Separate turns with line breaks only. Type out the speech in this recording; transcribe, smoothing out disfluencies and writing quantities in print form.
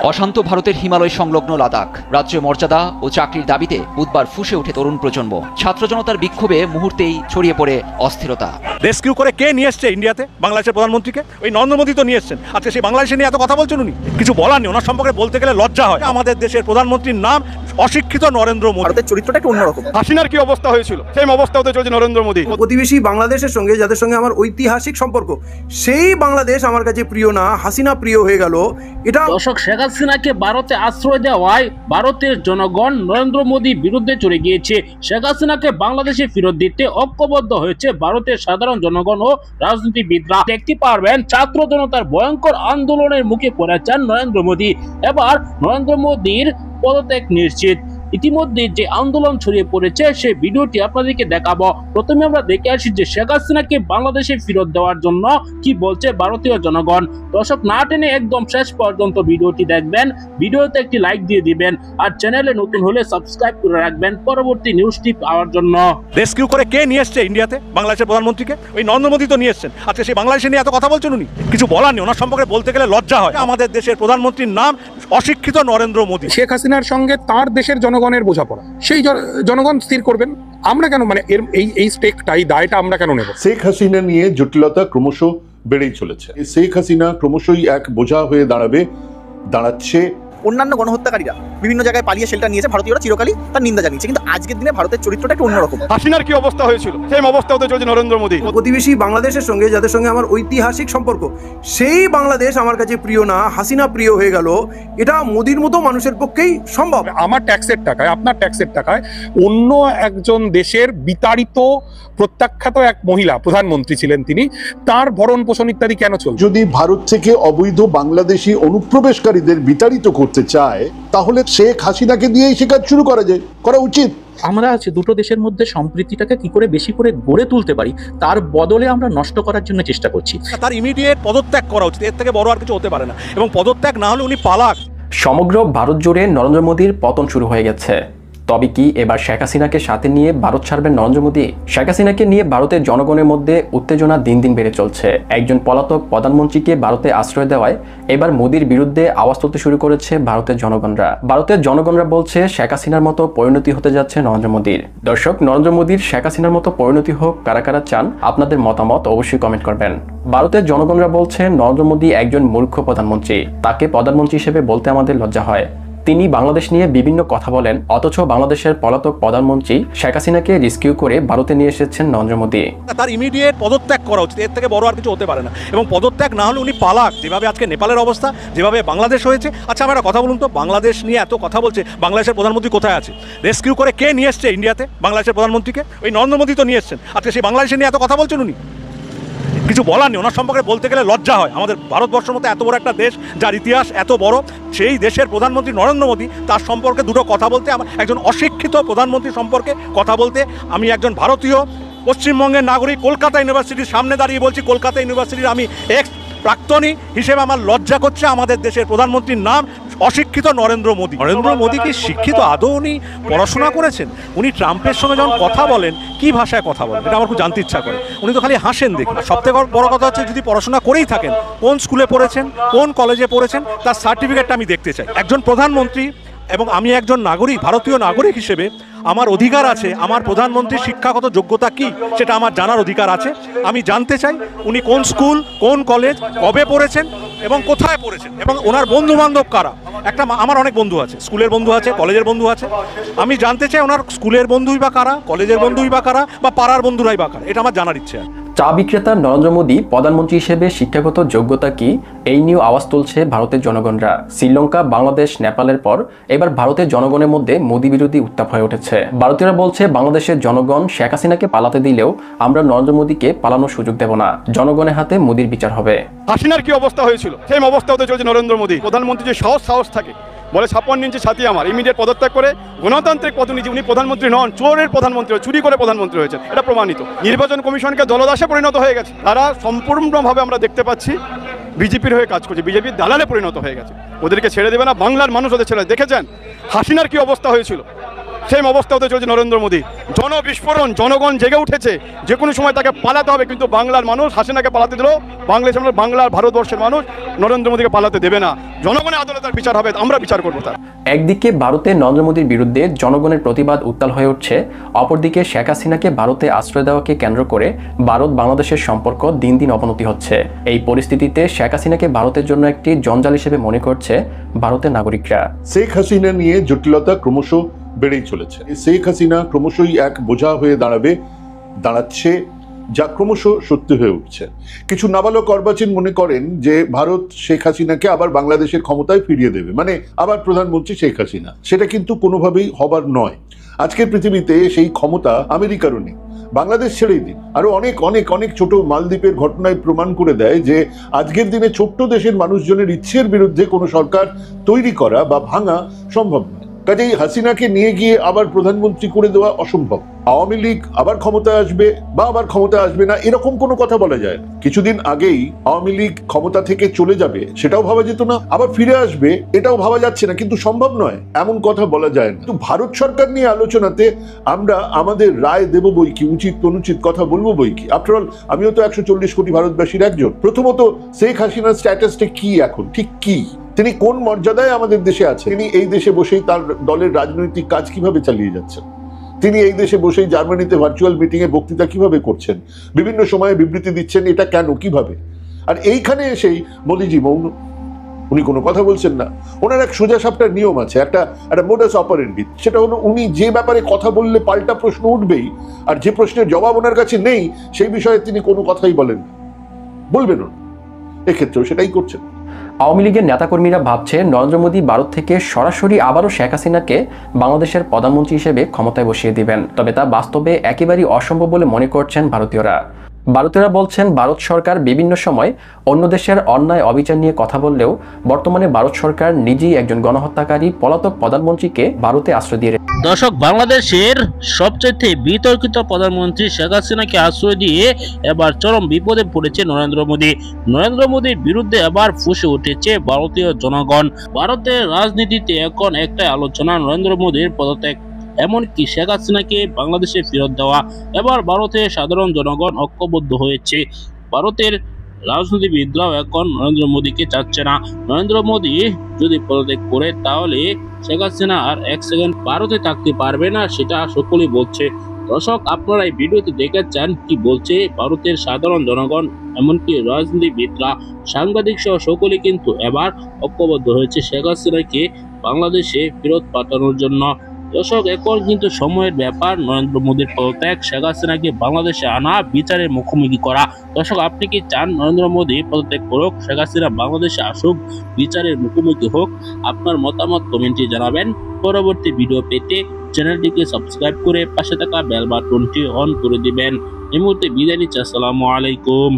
অশান্ত ভারতের হিমালয় সংলগ্ন লাদাখ রাজ্য মর্যাদা ও চাকরির দাবিতে বুধবার ফুঁসে ওঠে তরুণ প্রজন্ম। ছাত্র জনতার বিক্ষোভে মুহূর্তেই ছড়িয়ে পড়ে অস্থিরতা।
রেস্কিউ করে কে নিয়ে এসছে ইন্ডিয়াতে? বাংলাদেশের প্রধানমন্ত্রীকে। ওই নরেন্দ্র মোদী তো নিয়ে এসছেন। আজকে সেই বাংলাদেশে নিয়ে এত কথা বলছেন উনি, কিছু বলার নেই। ওনার সম্পর্কে বলতে গেলে লজ্জা হয়। আমাদের দেশের প্রধানমন্ত্রীর নাম অশিক্ষিত নরেন্দ্র মোদী।
ভারতের চরিত্রটা একটু অন্যরকম।
হাসিনার কি অবস্থা হয়েছিল, সেই অবস্থা হতে চলছে নরেন্দ্র মোদী।
প্রতিবেশী বাংলাদেশের সঙ্গে যাদের সঙ্গে আমার ঐতিহাসিক সম্পর্ক, সেই বাংলাদেশ আমার কাছে প্রিয় না, হাসিনা প্রিয় হয়ে গেল। এটা
দর্শক, শেখ হাসিনাকে ভারতে আশ্রয় দেওয়ায় ভারতের জনগণ নরেন্দ্র মোদীর বিরুদ্ধে চলে গিয়েছে। শেখ হাসিনাকে বাংলাদেশে ফেরত দিতে ঐক্যবদ্ধ হয়েছে ভারতের সাধারণ জনগণ ও রাজনীতিবিদরা। দেখতে পারবেন ছাত্র জনতার ভয়ঙ্কর আন্দোলনের মুখে পড়েছেন নরেন্দ্র মোদী। এবার নরেন্দ্র মোদীর পদত্যাগ নিশ্চিত। ইতিমধ্যে যে আন্দোলন ছড়িয়ে পড়েছে সেই ভিডিওটি আপনাদেরকে দেখাবো। প্রথমে আমরা দেখে আসি যে শেখ হাসিনাকে বাংলাদেশে ফেরত দেওয়ার জন্য কি বলছে ভারতীয় জনগণ। দর্শক, না টেনে একদম শেষ পর্যন্ত ভিডিওটি দেখবেন। ভিডিওতে একটি লাইক দিয়ে দিবেন আর চ্যানেলে নতুন হলে সাবস্ক্রাইব করে রাখবেন পরবর্তী নিউজটি পাওয়ার জন্য।
রেস্কিউ করে কে নিয়ে এসছে ইন্ডিয়াতে? বাংলাদেশের প্রধানমন্ত্রীকে। ওই নরেন্দ্র মোদী তো নিয়ে এসছেন। আজকে সেই বাংলাদেশে নিয়ে এত কথা বলছেন উনি, কিছু বলার নেই। ওনার সম্পর্কে বলতে গেলে লজ্জা হয়। আমাদের দেশের প্রধানমন্ত্রীর নাম অশিক্ষিত নরেন্দ্র মোদী।
শেখ হাসিনার সঙ্গে তার দেশের জনগণের বোঝাপড়া, সেই জনগণ স্থির করবেন। আমরা কেন, মানে এই স্টেকটাই দায়টা আমরা কেন নেব?
শেখ হাসিনা নিয়ে জটিলতা ক্রমশ বেড়েই চলেছে। শেখ হাসিনা ক্রমশই এক বোঝা হয়ে দাঁড়াচ্ছে।
অন্যান্য গণহত্যাকারীরা বিভিন্ন জায়গায় পালিয়ে শেল্টার নিয়েছে, ভারতীয়রা চিরকালই তার নিন্দা জানিয়েছে। কিন্তু আজকের দিনে ভারতের চরিত্রটা একটু অন্যরকম।
হাসিনার কি অবস্থা হয়েছিল, সেই অবস্থা হতে চলছে নরেন্দ্র মোদী।
প্রতিবেশী বাংলাদেশের সঙ্গে যাদের সঙ্গে আমার ঐতিহাসিক সম্পর্ক, সেই বাংলাদেশ আমার কাছে প্রিয় না, হাসিনা প্রিয় হয়ে গেল। এটা মোদীর মতো মানুষের পক্ষেই সম্ভব।
আমার ট্যাক্সের টাকায়, আপনার ট্যাক্সের টাকায় অন্য একজন দেশের বিতাড়িত প্রত্যাখ্যাত এক মহিলা প্রধানমন্ত্রী ছিলেন, তিনি, তার ভরণ পোষণ ইত্যাদি কেন চলছে?
যদি ভারত থেকে অবৈধ বাংলাদেশি অনুপ্রবেশকারীদের বিতাড়িত করতে চায়, তাহলে শেখ হাসিনাকে দিয়েই সে কাজ শুরু করা উচিত।
আমরা আছে দুটো দেশের মধ্যে সম্প্রীতিটাকে কি করে বেশি করে গড়ে তুলতে পারি, তার বদলে আমরা নষ্ট করার জন্য চেষ্টা করছি।
তার ইমিডিয়েট পদত্যাগ করা উচিত। এর থেকে বড় আর কিছু হতে পারে না। এবং পদত্যাগ না হলে উনি পালাক।
সমগ্র ভারত জুড়ে নরেন্দ্র মোদীর পতন শুরু হয়ে গেছে। তবে কি এবার শেখ হাসিনাকে সাথে নিয়ে ভারত ছাড়বেন নরেন্দ্র মোদী? শেখ হাসিনাকে নিয়ে ভারতের জনগণের মধ্যে উত্তেজনা দিন দিন বেড়ে চলছে। একজন পলাতক প্রধানমন্ত্রীকে ভারতে আশ্রয় দেওয়ায় এবার মোদীর বিরুদ্ধে আওয়াজ তুলতে শুরু করেছে ভারতের জনগণরা বলছে শেখ হাসিনার মতো পরিণতি হতে যাচ্ছে নরেন্দ্র মোদীর। দর্শক, নরেন্দ্র মোদীর শেখ হাসিনার মতো পরিণতি হোক, কারা কারা চান আপনাদের মতামত অবশ্যই কমেন্ট করবেন। ভারতের জনগণরা বলছে নরেন্দ্র মোদী একজন মূর্খ প্রধানমন্ত্রী, তাকে প্রধানমন্ত্রী হিসেবে বলতে আমাদের লজ্জা হয়। তিনি বাংলাদেশ নিয়ে বিভিন্ন কথা বলেন, অথচ বাংলাদেশের পলাতক প্রধানমন্ত্রী শেখ হাসিনাকে রেস্কিউ করে ভারতে নিয়ে এসেছেন নরেন্দ্র মোদী।
তার ইমিডিয়েট পদত্যাগ করা উচিত। এর থেকে বড় আর কিছু হতে পারে না। এবং পদত্যাগ না হলে উনি পালাক। যেভাবে আজকে নেপালের অবস্থা, যেভাবে বাংলাদেশ হয়েছে। আচ্ছা, আমরা একটা কথা বলুন তো, বাংলাদেশ নিয়ে এত কথা বলছে, বাংলাদেশের প্রধানমন্ত্রী কোথায় আছে? রেস্কিউ করে কে নিয়ে এসছে ইন্ডিয়াতে? বাংলাদেশের প্রধানমন্ত্রীকে। ওই নরেন্দ্র মোদী তো নিয়ে এসছেন। আজকে সেই বাংলাদেশে নিয়ে এত কথা বলছেন উনি, কিছু বলার নেই। ওনার সম্পর্কে বলতে গেলে লজ্জা হয়। আমাদের ভারতবর্ষের মতো এত বড় একটা দেশ, যার ইতিহাস এত বড়, সেই দেশের প্রধানমন্ত্রী নরেন্দ্র মোদী, তার সম্পর্কে দুটো কথা বলতে, আমার একজন অশিক্ষিত প্রধানমন্ত্রী সম্পর্কে কথা বলতে, আমি একজন ভারতীয় পশ্চিমবঙ্গের নাগরিক, কলকাতা ইউনিভার্সিটির সামনে দাঁড়িয়ে বলছি, কলকাতা ইউনিভার্সিটির আমি প্রাক্তনী হিসেবে আমার লজ্জা করছে। আমাদের দেশের প্রধানমন্ত্রীর নাম অশিক্ষিত নরেন্দ্র মোদী। নরেন্দ্র মোদী কি শিক্ষিত? আদৌ উনি পড়াশোনা করেছেন? উনি ট্রাম্পের সঙ্গে যখন কথা বলেন, কি ভাষায় কথা বলেন, এটা আমার খুব জানতে ইচ্ছা করে। উনি তো খালি হাসেন দেখি। সবথেকে বড় কথা হচ্ছে, যদি পড়াশোনা করেই থাকেন, কোন স্কুলে পড়েছেন, কোন কলেজে পড়েছেন, তার সার্টিফিকেটটা আমি দেখতে চাই। একজন প্রধানমন্ত্রী এবং আমি একজন নাগরিক, ভারতীয় নাগরিক হিসেবে আমার অধিকার আছে, আমার প্রধানমন্ত্রীর শিক্ষাগত যোগ্যতা কি সেটা আমার জানার অধিকার আছে। আমি জানতে চাই উনি কোন স্কুল, কোন কলেজ, কবে পড়েছেন এবং কোথায় পড়েছেন, এবং ওনার বন্ধু বান্ধব কারা। আমার অনেক বন্ধু আছে, স্কুলের বন্ধু আছে, কলেজের বন্ধু আছে। আমি জানতে চাই ওনার স্কুলের বন্ধুই বা কারা, কলেজের বন্ধুই বা কারা, বা পাড়ার বন্ধুরাই বা কারা। এটা আমার জানার ইচ্ছে।
চা বিক্রেতা নরেন্দ্র মোদী প্রধানমন্ত্রী হিসেবে শিক্ষাগত যোগ্যতা কি, এই নিয়ে আওয়াজ তুলছে ভারতের জনগণরা। শ্রীলঙ্কা, বাংলাদেশ, নেপালের পর এবার ভারতের জনগণের মধ্যে মোদী বিরোধী উত্তাপ হয়ে উঠেছে। ভারতীয়রা বলছে, বাংলাদেশের জনগণ শেখ হাসিনাকে পালাতে দিলেও আমরা নরেন্দ্র মোদীকে পালানোর সুযোগ দেব না। জনগণের হাতে মোদীর বিচার হবে।
হাসিনার কি অবস্থা হয়েছিল, সেই অবস্থা হতে চলছে নরেন্দ্র মোদী। প্রধানমন্ত্রী যে সাহস থাকে, বলে 56 ইঞ্চি ছাতি আমার, ইমিডিয়েট পদত্যাগ করে গণতান্ত্রিক প্রতিনিধি। উনি প্রধানমন্ত্রী নন, চোরের প্রধানমন্ত্রী, চুরি করে প্রধানমন্ত্রী হয়েছেন, এটা প্রমাণিত। নির্বাচন কমিশনকে দলদাসে পরিণত হয়ে গেছে। তারা সম্পূর্ণভাবে আমরা দেখতে পাচ্ছি বিজেপির হয়ে কাজ করছে, বিজেপির দালালে পরিণত হয়ে গেছে। ওদেরকে ছেড়ে দেবে না, বাংলার মানুষ ওদের ছেড়ে। দেখেছেন হাসিনার কি অবস্থা হয়েছিল, সেম অবস্থা হতে চলছে নরেন্দ্র মোদী। জনবিস্ফোরণ, জনগণ জেগে উঠেছে, যে কোনো সময় তাকে পালাতে হবে, কিন্তু বাংলার মানুষ হাসিনাকে পালাতে দিল, বাংলার ভারতবর্ষের মানুষ নরেন্দ্র মোদীকে পালাতে দেবে না। জনগণের আদালতের বিচার হবে, আমরা বিচার করবো তার।
একদিকে ভারতে নরেন্দ্র মোদীর বিরুদ্ধে জনগণের প্রতিবাদ উত্তাল হয়ে উঠছে, অপরদিকে শেখ হাসিনাকে ভারতে আশ্রয় দেওয়াকে কেন্দ্র করে ভারত বাংলাদেশের সম্পর্ক দিন দিন অবনতি হচ্ছে। এই পরিস্থিতিতে শেখ হাসিনাকে ভারতের জন্য একটি জঞ্জাল হিসেবে মনে করছে ভারতের নাগরিকরা।
শেখ হাসিনা নিয়ে জটিলতা ক্রমশ বেড়েই চলেছে। শেখ হাসিনা ক্রমশই এক বোঝা হয়ে দাঁড়াচ্ছে, যা ক্রমশ সত্যি হয়ে উঠছে। কিছু নাবালক অর্বাচীন মনে করেন যে ভারত শেখ হাসিনাকে আবার বাংলাদেশের ক্ষমতায় ফিরিয়ে দেবে, মানে আবার প্রধানমন্ত্রী শেখ হাসিনা। সেটা কিন্তু কোনোভাবেই হবার নয়। আজকের পৃথিবীতে সেই ক্ষমতা আমেরিকারও নেই। বাংলাদেশ ছেড়েই দিন, আরো অনেক অনেক অনেক ছোট মালদ্বীপের ঘটনায় প্রমাণ করে দেয় যে আজকের দিনে ছোট্ট দেশের মানুষজনের ইচ্ছের বিরুদ্ধে কোনো সরকার তৈরি করা বা ভাঙা সম্ভব নয়। কাজেই হাসিনাকে নিয়ে গিয়ে আবার প্রধানমন্ত্রী করে দেওয়া অসম্ভব। আওয়ামী লীগ আবার ক্ষমতা আসবে বা আবার ক্ষমতা আসবে না, এরকম কোনো কথা বলা যায় না। কিছুদিন আগেই আওয়ামী লীগ ক্ষমতা থেকে চলে যাবে সেটাও ভাবা যেত না, আবার ফিরে আসবে এটাও ভাবা যাচ্ছে না, কিন্তু সম্ভব নয়, এমন কথা বলা যায় না। কিন্তু ভারত সরকার নিয়ে আলোচনাতে আমরা আমাদের রায় দেব বই কি, উচিত অনুচিত কথা বলবো বই কি। আফটারঅল আমিও তো 140 কোটি ভারতবাসীর একজন। প্রথমত শেখ হাসিনার স্ট্যাটাসটা কি এখন, ঠিক কি, তিনি কোন মর্যাদায় আমাদের দেশে আছেন? তিনি এই দেশে বসেই তার দলের রাজনৈতিক কাজ কিভাবে চালিয়ে যাচ্ছেন? তিনি এই দেশে বসেই জার্মানিতে ভার্চুয়াল মিটিংয়ে বক্তৃতা কিভাবে করছেন, বিভিন্ন সময়ে বিবৃতি দিচ্ছেন, এটা কেন, কিভাবে? আর এইখানে এসেই মোদিজি মৌন, উনি কোনো কথা বলছেন না। ওনার এক সোজা সাপটার নিয়ম আছে, একটা মোডাস অপারেন্ডি, সেটা হলো উনি যে ব্যাপারে কথা বললে পাল্টা প্রশ্ন উঠবেই, আর যে প্রশ্নের জবাব ওনার কাছে নেই সেই বিষয়ে তিনি কোনো কথাই বলেন না, বলবেন না। এক্ষেত্রেও সেটাই করছেন।
আওয়ামী লীগের নেতাকর্মীরা ভাবছে নরেন্দ্র মোদী ভারত থেকে সরাসরি আবারও শেখ হাসিনাকে বাংলাদেশের প্রধানমন্ত্রী হিসেবে ক্ষমতায় বসিয়ে দিবেন, তবে তা বাস্তবে একেবারেই অসম্ভব বলে মনে করছেন ভারতীয়রা। বলছেন ভারত সরকার বিভিন্ন সময় অন্য দেশের অন্যায় অবিচার নিয়ে কথা বললেও বর্তমানে ভারত সরকার নিজেই একজন গণহত্যাকারী পলাতক প্রধানমন্ত্রীকে ভারতে আশ্রয় দিয়ে।
দর্শক, বাংলাদেশের সবচেয়ে বিতর্কিত প্রধানমন্ত্রী শেখ হাসিনাকে আশ্রয় দিয়ে এবার চরম বিপদে পড়েছে নরেন্দ্র মোদীর বিরুদ্ধে এবার ফুঁসে উঠেছে ভারতীয় জনগণ। ভারতের রাজনীতিতে এখন একটাই আলোচনা, নরেন্দ্র মোদীর পদত্যাগ, এমনকি শেখ হাসিনাকে বাংলাদেশে ফেরত দেওয়া। এবার ভারতের সাধারণ জনগণ ঐক্যবদ্ধ হয়েছে। ভারতের রাজনীতিবিদরাও এখন নরেন্দ্র মোদীকে চাচ্ছে না। নরেন্দ্র মোদী যদি পদত্যাগ করে তাহলে শেখ হাসিনা আর এক সেকেন্ড ভারতে থাকতে পারবে না, সেটা সকলেই বলছে। দর্শক, আপনারা এই ভিডিওতে দেখেছেন কি বলছে ভারতের সাধারণ জনগণ, এমনকি রাজনীতিবিদরা, সাংবাদিক সহ সকলে কিন্তু এবার ঐক্যবদ্ধ হয়েছে শেখ হাসিনাকে বাংলাদেশে ফেরত পাঠানোর জন্য। দর্শক, এখন কিন্তু সময়ের ব্যাপার, নরেন্দ্র মোদীর পদত্যাগ, শেখ হাসিনাকে বাংলাদেশে আনা, বিচারের মুখোমুখি করা। দর্শক, আপনি কি চান নরেন্দ্র মোদী পদত্যাগ করুক, শেখ হাসিনা বাংলাদেশে আসুক, বিচারের মুখোমুখি হোক? আপনার মতামত কমেন্টে জানাবেন। পরবর্তী ভিডিও পেতে চ্যানেলটিকে সাবস্ক্রাইব করে পাশে থাকা বেল বাটনটি অন করে দিবেন। এই মুহূর্তে বিদায় নিচ্ছি, আসসালামু আলাইকুম।